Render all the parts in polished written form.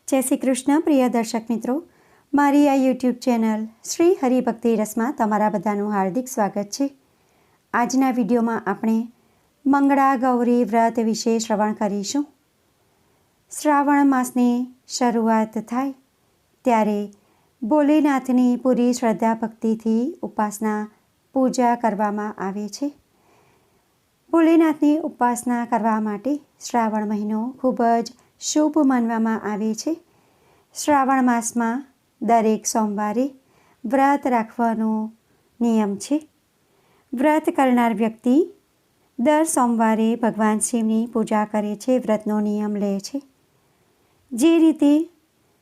જય શ્રી કૃષ્ણ પ્રિય દર્શક મિત્રો, મારી આ યુટ્યુબ ચેનલ શ્રી હરિભક્તિ રસમાં તમારા બધાનું હાર્દિક સ્વાગત છે. આજના વિડીયોમાં આપણે મંગળા ગૌરી વ્રત વિશે શ્રવણ કરીશું. શ્રાવણ માસની શરૂઆત થાય ત્યારે ભોલેનાથની પૂરી શ્રદ્ધા ભક્તિથી ઉપાસના પૂજા કરવામાં આવે છે. ભોલેનાથની ઉપાસના કરવા માટે શ્રાવણ મહિનો ખૂબ જ શુભ માનવામાં આવે છે. શ્રાવણ માસમાં દરેક સોમવારે વ્રત રાખવાનો નિયમ છે. વ્રત કરનાર વ્યક્તિ દર સોમવારે ભગવાન શિવની પૂજા કરે છે, વ્રતનો નિયમ લે છે. જે રીતે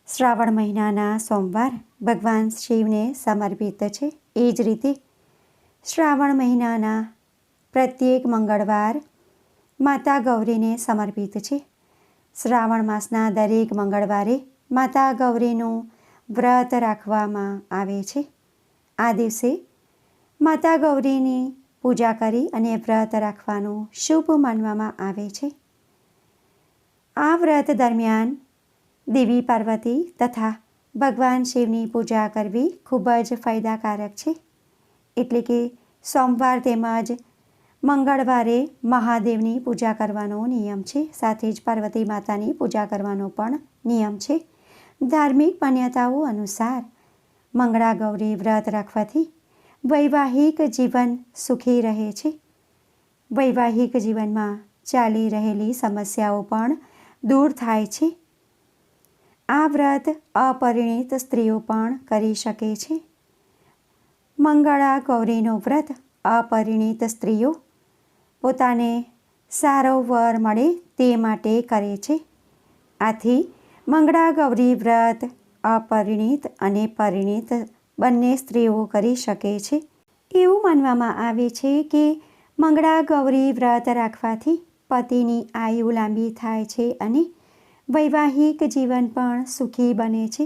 શ્રાવણ મહિનાના સોમવાર ભગવાન શિવને સમર્પિત છે, એ જ રીતે શ્રાવણ મહિનાના પ્રત્યેક મંગળવાર માતા ગૌરીને સમર્પિત છે. શ્રાવણ માસના દરેક મંગળવારે માતા ગૌરીનું વ્રત રાખવામાં આવે છે. આ દિવસે માતા ગૌરીની પૂજા કરી અને વ્રત રાખવાનું શુભ માનવામાં આવે છે. આ વ્રત દરમિયાન દેવી પાર્વતી તથા ભગવાન શિવની પૂજા કરવી ખૂબ જ ફાયદાકારક છે. એટલે કે સોમવાર તેમજ મંગળવારે મહાદેવની પૂજા કરવાનો નિયમ છે. સાથે જ પાર્વતી માતાની પૂજા કરવાનો પણ નિયમ છે. ધાર્મિક માન્યતાઓ અનુસાર મંગળા ગૌરી વ્રત રાખવાથી વૈવાહિક જીવન સુખી રહે છે. વૈવાહિક જીવનમાં ચાલી રહેલી સમસ્યાઓ પણ દૂર થાય છે. આ વ્રત અપરિણીત સ્ત્રીઓ પણ કરી શકે છે. મંગળા ગૌરીનું વ્રત અપરિણીત સ્ત્રીઓ પોતાને સારો વર મળે તે માટે કરે છે. આથી મંગળા ગૌરી વ્રત અપરિણીત અને પરિણીત બંને સ્ત્રીઓ કરી શકે છે. એવું માનવામાં આવે છે કે મંગળા ગૌરી વ્રત રાખવાથી પતિની આયુ લાંબી થાય છે અને વૈવાહિક જીવન પણ સુખી બને છે.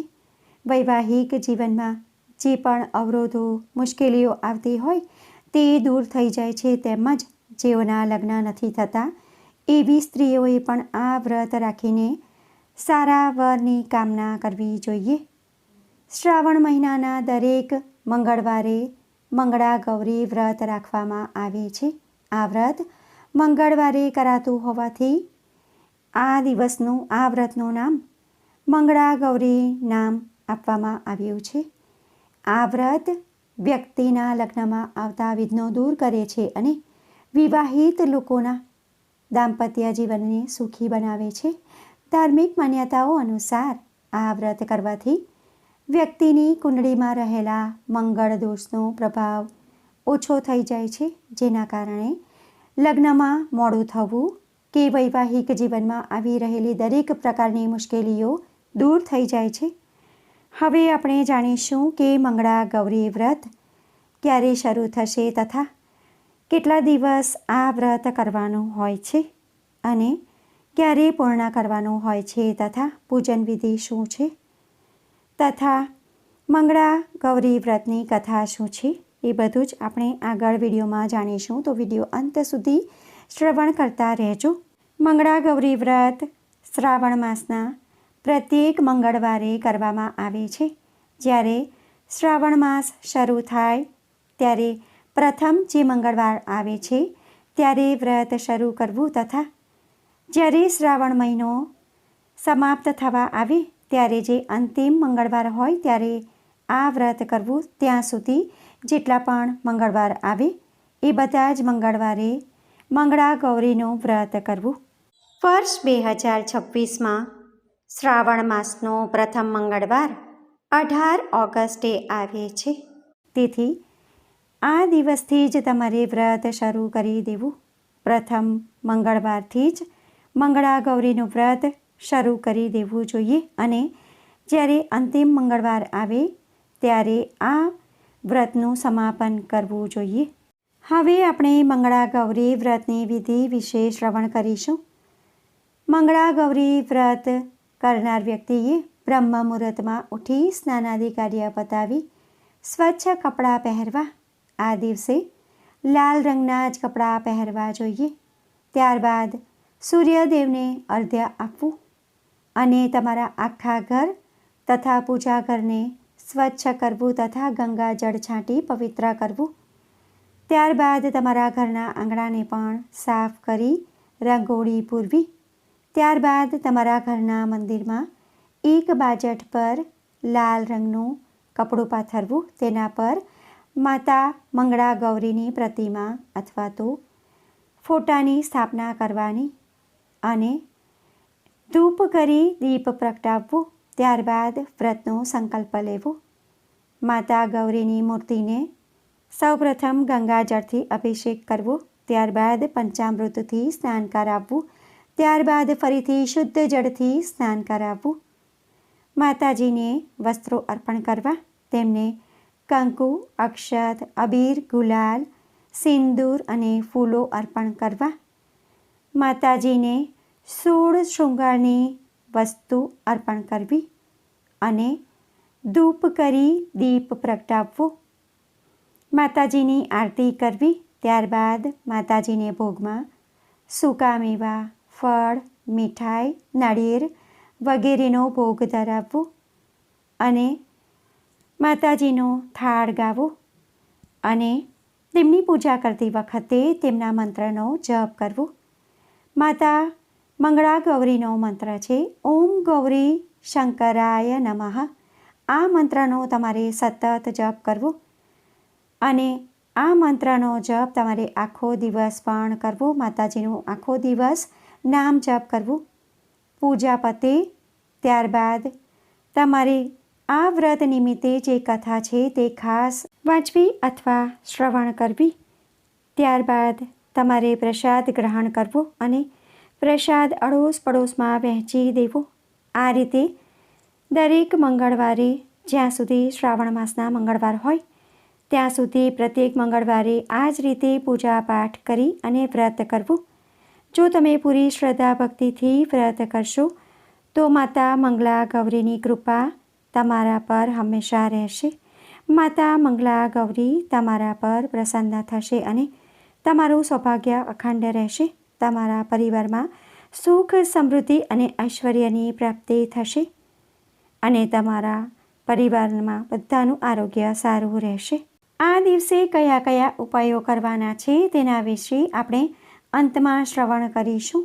વૈવાહિક જીવનમાં જે પણ અવરોધો, મુશ્કેલીઓ આવતી હોય તે દૂર થઈ જાય છે. તેમજ જેઓના લગ્ન નથી થતા એવી સ્ત્રીઓએ પણ આ વ્રત રાખીને સારા વરની કામના કરવી જોઈએ. શ્રાવણ મહિનાના દરેક મંગળવારે મંગળા ગૌરી વ્રત રાખવામાં આવે છે. આ વ્રત મંગળવારે કરાતું હોવાથી આ વ્રતનું નામ મંગળા ગૌરી નામ આપવામાં આવ્યું છે. આ વ્રત વ્યક્તિના લગ્નમાં આવતા વિઘ્નો દૂર કરે છે અને વિવાહિત લોકોના દાંપત્ય જીવનને સુખી બનાવે છે. ધાર્મિક માન્યતાઓ અનુસાર આ વ્રત કરવાથી વ્યક્તિની કુંડળીમાં રહેલા મંગળ દોષનો પ્રભાવ ઓછો થઈ જાય છે. જેના કારણે લગ્નમાં મોડું થવું કે વૈવાહિક જીવનમાં આવી રહેલી દરેક પ્રકારની મુશ્કેલીઓ દૂર થઈ જાય છે. હવે આપણે જાણીશું કે મંગળા ગૌરી વ્રત ક્યારે શરૂ થશે તથા કેટલા દિવસ આ વ્રત કરવાનું હોય છે અને ક્યારે પૂર્ણ કરવાનું હોય છે તથા પૂજન વિધિ શું છે તથા મંગળા ગૌરી વ્રતની કથા શું છે, એ બધું જ આપણે આગળ વિડીયોમાં જાણીશું. તો વિડીયો અંત સુધી શ્રવણ કરતા રહેજો. મંગળા ગૌરી વ્રત શ્રાવણ માસના પ્રત્યેક મંગળવારે કરવામાં આવે છે. જ્યારે શ્રાવણ માસ શરૂ થાય ત્યારે પ્રથમ જે મંગળવાર આવે છે ત્યારે વ્રત શરૂ કરવું તથા જ્યારે શ્રાવણ મહિનો સમાપ્ત થવા આવે ત્યારે જે અંતિમ મંગળવાર હોય ત્યારે આ વ્રત કરવું. ત્યાં સુધી જેટલા પણ મંગળવાર આવે એ બધા જ મંગળવારે મંગળા ગૌરીનું વ્રત કરવું. વર્ષ 2026માં શ્રાવણ માસનો પ્રથમ મંગળવાર 18 ઓગસ્ટે આવે છે. તેથી આ દિવસથી જ તમારે વ્રત શરૂ કરી દેવું. પ્રથમ મંગળવારથી જ મંગળા ગૌરીનું વ્રત શરૂ કરી દેવું જોઈએ અને જ્યારે અંતિમ મંગળવાર આવે ત્યારે આ વ્રતનું સમાપન કરવું જોઈએ. હવે આપણે મંગળા ગૌરી વ્રતની વિધિ વિશે શ્રવણ કરીશું. મંગળા ગૌરી વ્રત કરનાર વ્યક્તિએ બ્રહ્મ મુહૂર્તમાં ઉઠી સ્નાનાદિ કાર્ય પતાવી સ્વચ્છ કપડાં પહેરવા. આ દિવસે લાલ રંગના જ કપડાં પહેરવા જોઈએ. ત્યારબાદ સૂર્યદેવને અર્ઘ્ય આપવું. અને તમારા આખા ઘર તથા પૂજા ઘરને સ્વચ્છ કરવું તથા ગંગા જળ છાંટી પવિત્ર કરવું. ત્યારબાદ તમારા ઘરના આંગણાને પણ સાફ કરી રંગોળી પૂરવી. ત્યારબાદ તમારા ઘરના મંદિરમાં એક બાજટ પર લાલ રંગનું કપડું પાથરવું. તેના પર માતા મંગળા ગૌરીની પ્રતિમા અથવા તો ફોટાની સ્થાપના કરવાની અને ધૂપ કરી દીપ પ્રગટાવવું. ત્યારબાદ વ્રતનો સંકલ્પ લેવો. માતા ગૌરીની મૂર્તિને સૌપ્રથમ ગંગાજળથી અભિષેક કરવો. ત્યારબાદ પંચામૃતથી સ્નાન કરાવવું. ત્યારબાદ ફરીથી શુદ્ધ જળથી સ્નાન કરાવવું. માતાજીને વસ્ત્રો અર્પણ કરવા. તેમને કંકુ, અક્ષત, અબીર, ગુલાલ, સિંદૂર અને ફૂલો અર્પણ કરવા. માતાજીને 16 શૃંગારની વસ્તુ અર્પણ કરવી અને ધૂપ કરી દીપ પ્રગટાવવો. માતાજીની આરતી કરવી. ત્યારબાદ માતાજીને ભોગમાં સૂકા મેવા, ફળ, મીઠાઈ, નાળિયેર વગેરેનો ભોગ ધરાવવો અને માતાજીનો થાળ ગાવો અને તેમની પૂજા કરતી વખતે તેમના મંત્રનો જપ કરવો. માતા મંગળા ગૌરીનો મંત્ર છે ઓમ ગૌરી શંકરાય નમઃ. આ મંત્રનો તમારે સતત જપ કરવો અને આ મંત્રનો જપ તમારે આખો દિવસ પણ કરવો. માતાજીનું આખો દિવસ નામ જપ કરવું. પૂજા પતે ત્યારબાદ તમારે આ વ્રત નિમિત્તે જે કથા છે તે ખાસ વાંચવી અથવા શ્રવણ કરવી. ત્યારબાદ તમારે પ્રસાદ ગ્રહણ કરવો અને પ્રસાદ અડોશ પડોશમાં વહેંચી દેવો. આ રીતે દરેક મંગળવારે જ્યાં સુધી શ્રાવણ માસના મંગળવાર હોય ત્યાં સુધી પ્રત્યેક મંગળવારે આ જ રીતે પૂજા પાઠ કરી અને વ્રત કરવું. જો તમે પૂરી શ્રદ્ધા ભક્તિથી વ્રત કરશો તો માતા મંગળા ગૌરીની કૃપા તમારા પર હંમેશા રહેશે. માતા મંગળા ગૌરી તમારા પર પ્રસન્ન થશે અને તમારું સૌભાગ્ય અખંડ રહેશે. તમારા પરિવારમાં સુખ, સમૃદ્ધિ અને ઐશ્વર્યની પ્રાપ્તિ થશે અને તમારા પરિવારમાં બધાનું આરોગ્ય સારું રહેશે. આ દિવસે કયા કયા ઉપાયો કરવાના છે તેના વિશે આપણે અંતમાં શ્રવણ કરીશું.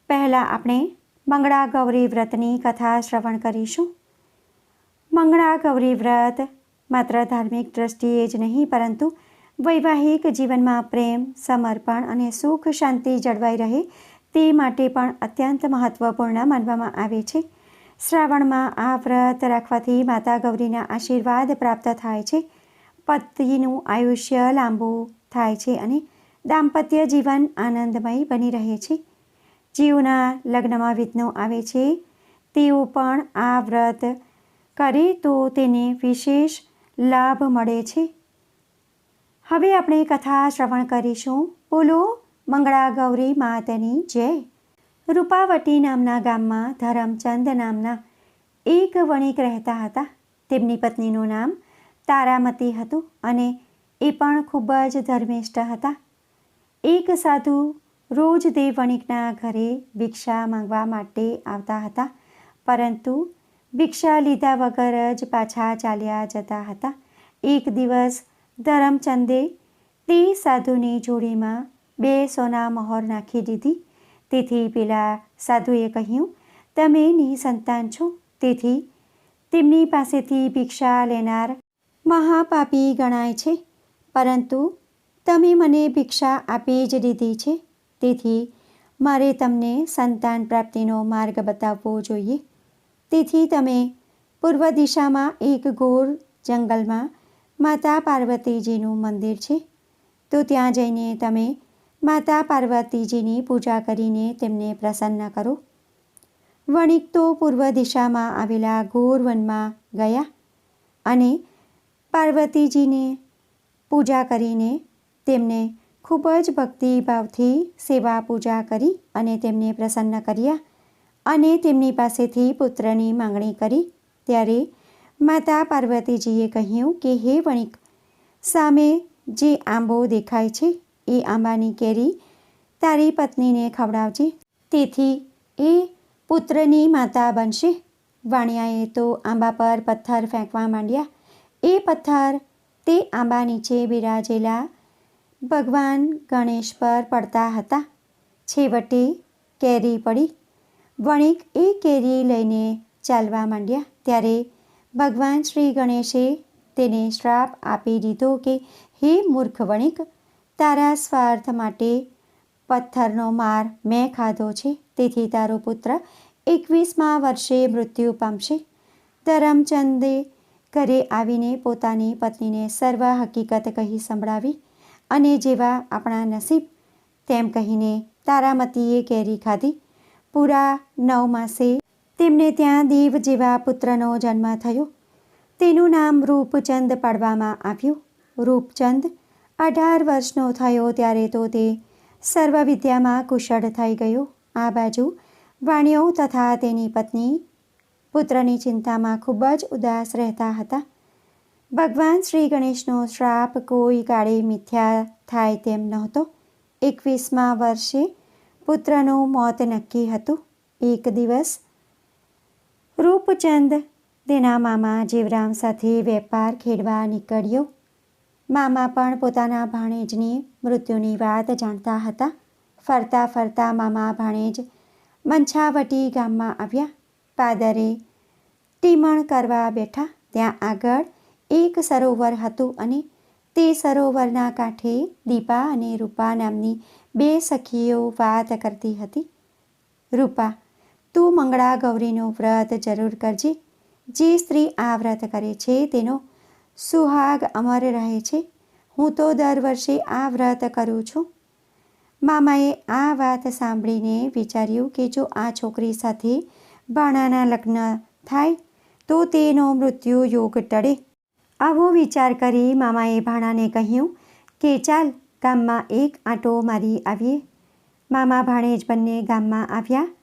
પહેલાં આપણે મંગળા ગૌરી વ્રતની કથા શ્રવણ કરીશું. મંગળા ગૌરી વ્રત માત્ર ધાર્મિક દ્રષ્ટિએ જ નહીં પરંતુ વૈવાહિક જીવનમાં પ્રેમ, સમર્પણ અને સુખ શાંતિ જળવાઈ રહે તે માટે પણ અત્યંત મહત્ત્વપૂર્ણ માનવામાં આવે છે. શ્રાવણમાં આ વ્રત રાખવાથી માતા ગૌરીના આશીર્વાદ પ્રાપ્ત થાય છે. પતિનું આયુષ્ય લાંબુ થાય છે અને દાંપત્ય જીવન આનંદમય બની રહે છે. જીવના લગ્નમાં વિઘ્નો આવે છે તેઓ પણ આ વ્રત કરે તો તેને વિશેષ લાભ મળે છે. હવે આપણે કથા શ્રવણ કરીશું. બોલો મંગળા ગૌરી માતની જય. રૂપાવટી નામના ગામમાં ધરમચંદ નામના એક વણિક રહેતા હતા. તેમની પત્નીનું નામ તારામતી હતું અને એ પણ ખૂબ જ ધર્મિષ્ઠ હતા. એક સાધુ રોજ તે વણિકના ઘરે ભિક્ષા માંગવા માટે આવતા હતા, પરંતુ ભિક્ષા લીધા વગર જ પાછા ચાલ્યા જતા હતા. એક દિવસ ધરમચંદે તે સાધુની જોડીમાં 2 સોના મહોર નાખી દીધી. તેથી પેલા સાધુએ કહ્યું, તમે નિસંતાન છો, તેથી તેમની પાસેથી ભિક્ષા લેનાર મહાપાપી ગણાય છે, પરંતુ તમે મને ભિક્ષા આપી જ દીધી છે, તેથી મારે તમને સંતાન પ્રાપ્તિનો માર્ગ બતાવવો જોઈએ. તેથી તમે પૂર્વ દિશામાં એક ઘોર જંગલમાં માતા પાર્વતીજીનું મંદિર છે, તો ત્યાં જઈને તમે માતા પાર્વતીજીની પૂજા કરીને તેમને પ્રસન્ન કરો. વણિક તો પૂર્વ દિશામાં આવેલા ઘોર વનમાં ગયા અને પાર્વતીજીને પૂજા કરીને તેમને ખૂબ જ ભક્તિભાવથી સેવા પૂજા કરી અને તેમને પ્રસન્ન કર્યા અને તેમની પાસેથી પુત્રની માંગણી કરી. ત્યારે માતા પાર્વતીજીએ કહ્યું કે હે વણિક, સામે જે આંબો દેખાય છે એ આંબાની કેરી તારી પત્નીને ખવડાવજે. તેથી એ પુત્રની માતા બનશે. વાણિયાએ તો આંબા પર પથ્થર ફેંકવા માંડ્યા. એ પથ્થર તે આંબા નીચે બિરાજેલા ભગવાન ગણેશ પર પડતા હતા. છેવટે કેરી પડી. વણિક એ કેરી લઈને ચાલવા માંડ્યા ત્યારે ભગવાન શ્રી ગણેશે તેને શ્રાપ આપી દીધો કે હે મૂર્ખ વણિક, તારા સ્વાર્થ માટે પથ્થરનો માર મેં ખાધો છે, તેથી તારો પુત્ર 21મા વર્ષે મૃત્યુ પામશે. ધરમચંદે ઘરે આવીને પોતાની પત્નીને સર્વ હકીકત કહી સંભળાવી અને જેવા આપણા નસીબ તેમ કહીને તારામતીએ કેરી ખાધી. પૂરા 9 માસે તેમને ત્યાં દેવ જેવા પુત્રનો જન્મ થયો. તેનું નામ રૂપચંદ પાડવામાં આવ્યું. રૂપચંદ 18 વર્ષનો થયો ત્યારે તો તે સર્વ વિદ્યામાં કુશળ થઈ ગયો. આ બાજુ વાણિયો તથા તેની પત્ની પુત્રની ચિંતામાં ખૂબ જ ઉદાસ રહેતા હતા. ભગવાન શ્રી ગણેશનો શ્રાપ કોઈ કાળે મિથ્યા થાય તેમ નહોતો. 21મા વર્ષે પુત્રનું મોત નક્કી હતું. એક દિવસ રૂપચંદ તેના મામા જીવરામ સાથે વેપાર ખેડવા નીકળ્યો. મામા પણ પોતાના ભાણેજની મૃત્યુની વાત જાણતા હતા. ફરતા ફરતા મામા ભાણેજ મંછાવટી ગામમાં આવ્યા. પાદરે ટીમણ કરવા બેઠા. ત્યાં આગળ એક સરોવર હતું અને તે સરોવરના કાંઠે દીપા અને રૂપા નામની 2 સખીઓ વાત કરતી હતી. રૂપા, તું મંગળા ગૌરીનું વ્રત જરૂર કરજે. જે સ્ત્રી આ વ્રત કરે છે તેનો સુહાગ અમર રહે છે. હું તો દર વર્ષે આ વ્રત કરું છું. મામાએ આ વાત સાંભળીને વિચાર્યું કે જો આ છોકરી સાથે ભાણાના લગ્ન થાય તો તેનો મૃત્યુ યોગ ટળે. આવો વિચાર કરી મામાએ ભાણાને કહ્યું કે ચાલ ગામમાં એક આંટો મારી આવીએ. મામા ભાણેજ બંને ગામમાં આવ્યા.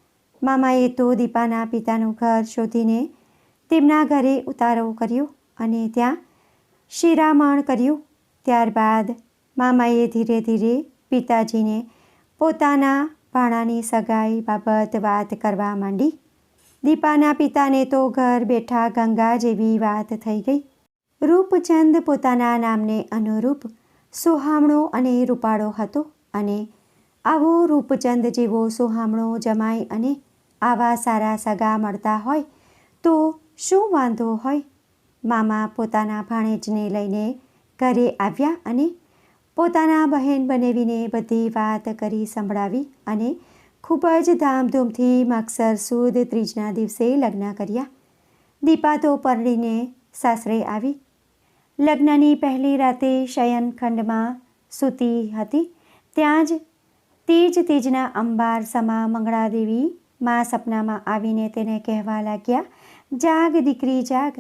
મામાએ તો દીપાના પિતાનું ઘર શોધીને તેમના ઘરે ઉતારો કર્યો અને ત્યાં શિરામણ કર્યું. ત્યારબાદ મામાએ ધીરે ધીરે પિતાજીને પોતાના ભાણાની સગાઈ બાબત વાત કરવા માંડી. દીપાના પિતાને તો ઘર બેઠા ગંગા જેવી વાત થઈ ગઈ. રૂપચંદ પોતાના નામને અનુરૂપ સોહામણો અને રૂપાળો હતો અને આવો રૂપચંદ જેવો સોહામણો જમાઈ અને આવા સારા સગા મળતા હોય તો શું વાંધો હોય. મામા પોતાના ભાણેજને લઈને ઘરે આવ્યા અને પોતાના બહેન બનેવીને બધી વાત કરી સંભળાવી અને ખૂબ જ ધામધૂમથી માગસર સુદ ત્રીજના દિવસે લગ્ન કર્યા. દીપા તો પરણીને સાસરે આવી. લગ્નની પહેલી રાતે શયનખંડમાં સૂતી હતી. ત્યાં જ તેજના અંબાર સમા મંગળાદેવી મા સપનામાં આવીને તેને કહેવા લાગ્યા, જાગ દીકરી જાગ,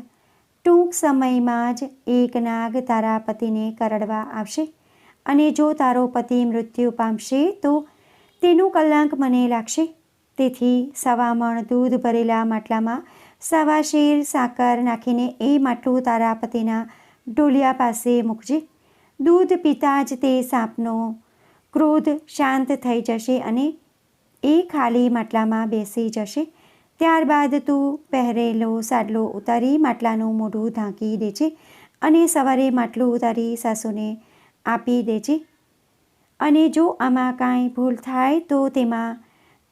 ટૂંક સમયમાં જ એક નાગ તારા પતિને કરડવા આવશે અને જો તારો પતિ મૃત્યુ પામશે તો તેનું કલંક મને લાગશે. તેથી 1.25 મણ દૂધ ભરેલા માટલામાં 1.25 શેર સાકર નાખીને એ માટલું તારા પતિના ઢોલિયા પાસે મૂકજે. દૂધ પીતા જ તે સાપનો ક્રોધ શાંત થઈ જશે અને એ ખાલી માટલામાં બેસી જશે. ત્યારબાદ તું પહેરેલો સાડલો ઉતારી માટલાનું મોઢું ઢાંકી દેજે અને સવારે માટલું ઉતારી સાસુને આપી દેજે. અને જો આમાં કાંઈ ભૂલ થાય તો તેમાં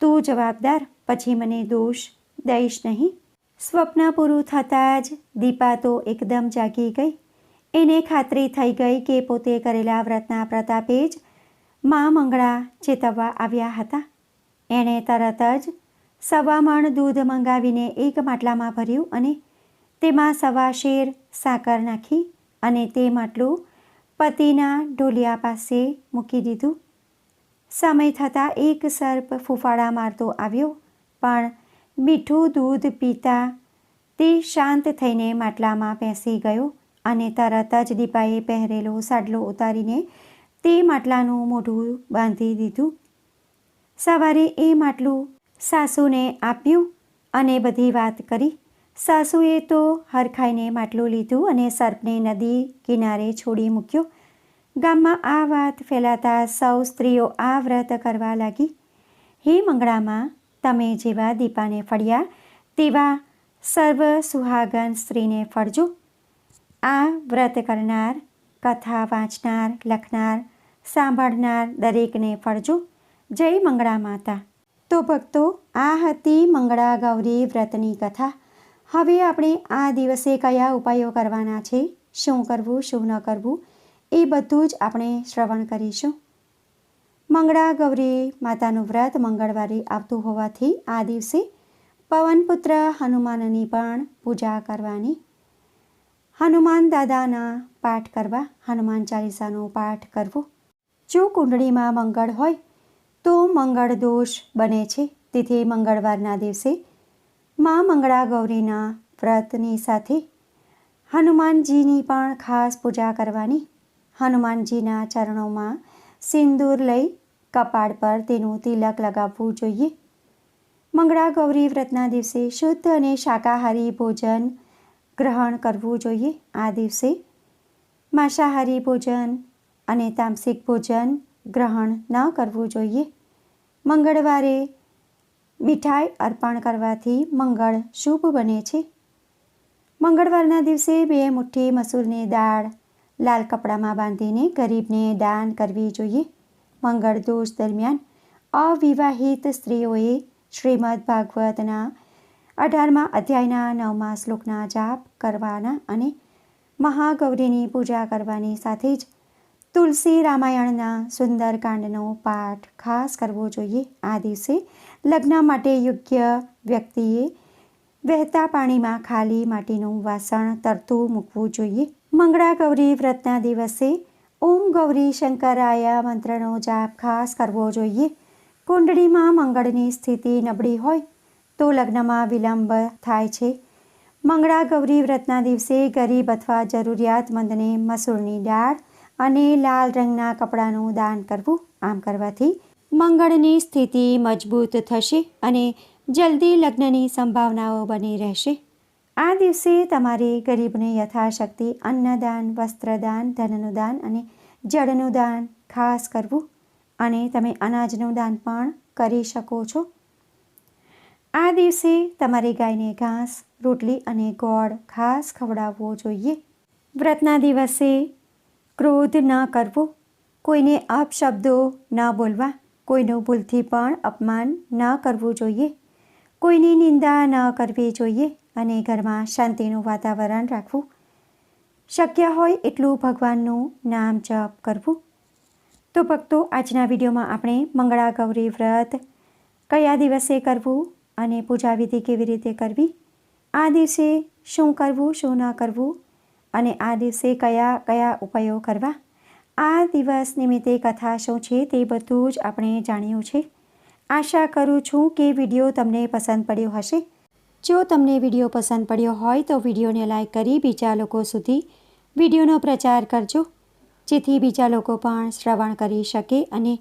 તું જવાબદાર, પછી મને દોષ દઈશ નહીં. સ્વપ્ન પૂરું થતાં જ દીપા તો એકદમ જાગી ગઈ. એને ખાતરી થઈ ગઈ કે પોતે કરેલા વ્રતના પ્રતાપે જ મા મંગળા ચેતવવા આવ્યા હતા. એણે તરત જ 1.25 મણ દૂધ મંગાવીને એક માટલામાં ભર્યું અને તેમાં 1.25 શેર સાકર નાખી અને તે માટલું પતિના ઢોલિયા પાસે મૂકી દીધું. સમય થતાં એક સર્પ ફૂફાડા મારતો આવ્યો, પણ મીઠું દૂધ પીતા તે શાંત થઈને માટલામાં બેસી ગયો અને તરત જ દીપાએ પહેરેલો સાડલો ઉતારીને તે માટલાનું મોઢું બાંધી દીધું. સવારે એ માટલું સાસુને આપ્યું અને બધી વાત કરી. સાસુએ તો હરખાઈને માટલું લીધું અને સર્પને નદી કિનારે છોડી મૂક્યો. ગામમાં આ વાત ફેલાતા સૌ સ્ત્રીઓ આ વ્રત કરવા લાગી. હે મંગળામાં, તમે જેવા દીપાને ફળ્યા તેવા સર્વ સુહાગન સ્ત્રીને ફળજો. આ વ્રત કરનાર, કથા વાંચનાર, લખનાર, સાંભળનાર દરેકને ફળજો. જય મંગળા માતા. તો ભક્તો, આ હતી મંગળા ગૌરી વ્રતની કથા. હવે આપણે આ દિવસે કયા ઉપાયો કરવાના છે, શું કરવું શું ન કરવું, એ બધું જ આપણે શ્રવણ કરીશું. મંગળા ગૌરી માતાનું વ્રત મંગળવારે આવતું હોવાથી આ દિવસે પવનપુત્ર હનુમાનની પણ પૂજા કરવાની. હનુમાન દાદાના પાઠ કરવા, હનુમાન ચાલીસાનો પાઠ કરવો. જો કુંડળીમાં મંગળ હોય તો મંગળ દોષ બને છે. તેથી મંગળવારના દિવસે મા મંગળા ગૌરીના વ્રતની સાથે હનુમાનજીની પણ ખાસ પૂજા કરવાની. હનુમાનજીના ચરણોમાં સિંદૂર લઈ કપાળ પર તેનું તિલક લગાવવું જોઈએ. મંગળા ગૌરી વ્રતના દિવસે શુદ્ધ અને શાકાહારી ભોજન ગ્રહણ કરવું જોઈએ. આ દિવસે માંસાહારી ભોજન અને તામસિક ભોજન ગ્રહણ ન કરવું જોઈએ. મંગળવારે મીઠાઈ અર્પણ કરવાથી મંગળ શુભ બને છે. મંગળવારના દિવસે 2 મુઠ્ઠી મસૂરની દાળ લાલ કપડામાં બાંધીને ગરીબને દાન કરવી જોઈએ. મંગળ દોષ દરમિયાન અવિવાહિત સ્ત્રીઓએ શ્રીમદ ભાગવતના 18મા અધ્યાયના 9મા શ્લોકના જાપ કરવાના અને મહાગૌરીની પૂજા કરવાની સાથે જ તુલસી રામાયણના સુંદરકાંડનો પાઠ ખાસ કરવો જોઈએ. આ દિવસે લગ્ન માટે યોગ્ય વ્યક્તિએ વહેતા પાણીમાં ખાલી માટીનું વાસણ તરતું મૂકવું જોઈએ. મંગળા ગૌરી વ્રતના દિવસે ઓમ ગૌરી શંકરાય મંત્રનો જાપ ખાસ કરવો જોઈએ. કુંડળીમાં મંગળની સ્થિતિ નબળી હોય તો લગ્નમાં વિલંબ થાય છે. મંગળા ગૌરી વ્રતના દિવસે ગરીબ અથવા જરૂરિયાતમંદને મસૂરની દાળ અને લાલ રંગના કપડાનું દાન કરવું. આમ કરવાથી મંગળની સ્થિતિ મજબૂત થશે અને જલ્દી લગ્નની સંભાવનાઓ બની રહેશે. આ દિવસે તમારે ગરીબને યથાશક્તિ અન્નદાન, વસ્ત્રદાન, ધનનું દાન અને જળનું દાન ખાસ કરવું અને તમે અનાજનું દાન પણ કરી શકો છો. આ દિવસે તમારી ગાયને ઘાસ, રોટલી અને ગોળ ખાસ ખવડાવવો જોઈએ. વ્રતના દિવસે ક્રોધ ન કરવો, કોઈને અપશબ્દો ન બોલવા, કોઈનું ભૂલથી પણ અપમાન ન કરવું જોઈએ, કોઈની નિંદા ન કરવી જોઈએ અને ઘરમાં શાંતિનું વાતાવરણ રાખવું. શક્ય હોય એટલું ભગવાનનું નામ જપ કરવું. તો ભક્તો, આજના વિડીયોમાં આપણે મંગળા ગૌરી વ્રત કયા દિવસે કરવું અને પૂજાવિધિ કેવી રીતે કરવી, આ દિવસે શું કરવું શું ન કરવું અને આ દિવસે કયા કયા ઉપાયો કરવા, આ દિવસ નિમિત્તે કથા શું છે તે બધું જ આપણે જાણ્યું છે. આશા કરું છું કે વિડીયો તમને પસંદ પડ્યો હશે. જો તમને વિડીયો પસંદ પડ્યો હોય તો વિડીયોને લાઈક કરી બીજા લોકો સુધી વિડીયોનો પ્રચાર કરજો, જેથી બીજા લોકો પણ શ્રવણ કરી શકે અને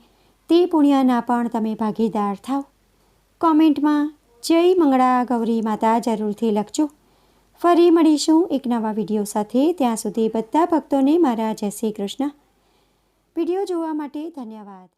તે પુણ્યના પણ તમે ભાગીદાર થાવ. કોમેન્ટમાં જય મંગળા ગૌરી માતા જરૂરથી લખજો. ફરી મળીશું એક નવા વિડીયો સાથે. ત્યાં સુધી બધા ભક્તોને મારા જય શ્રી કૃષ્ણ. વિડીયો જોવા માટે ધન્યવાદ.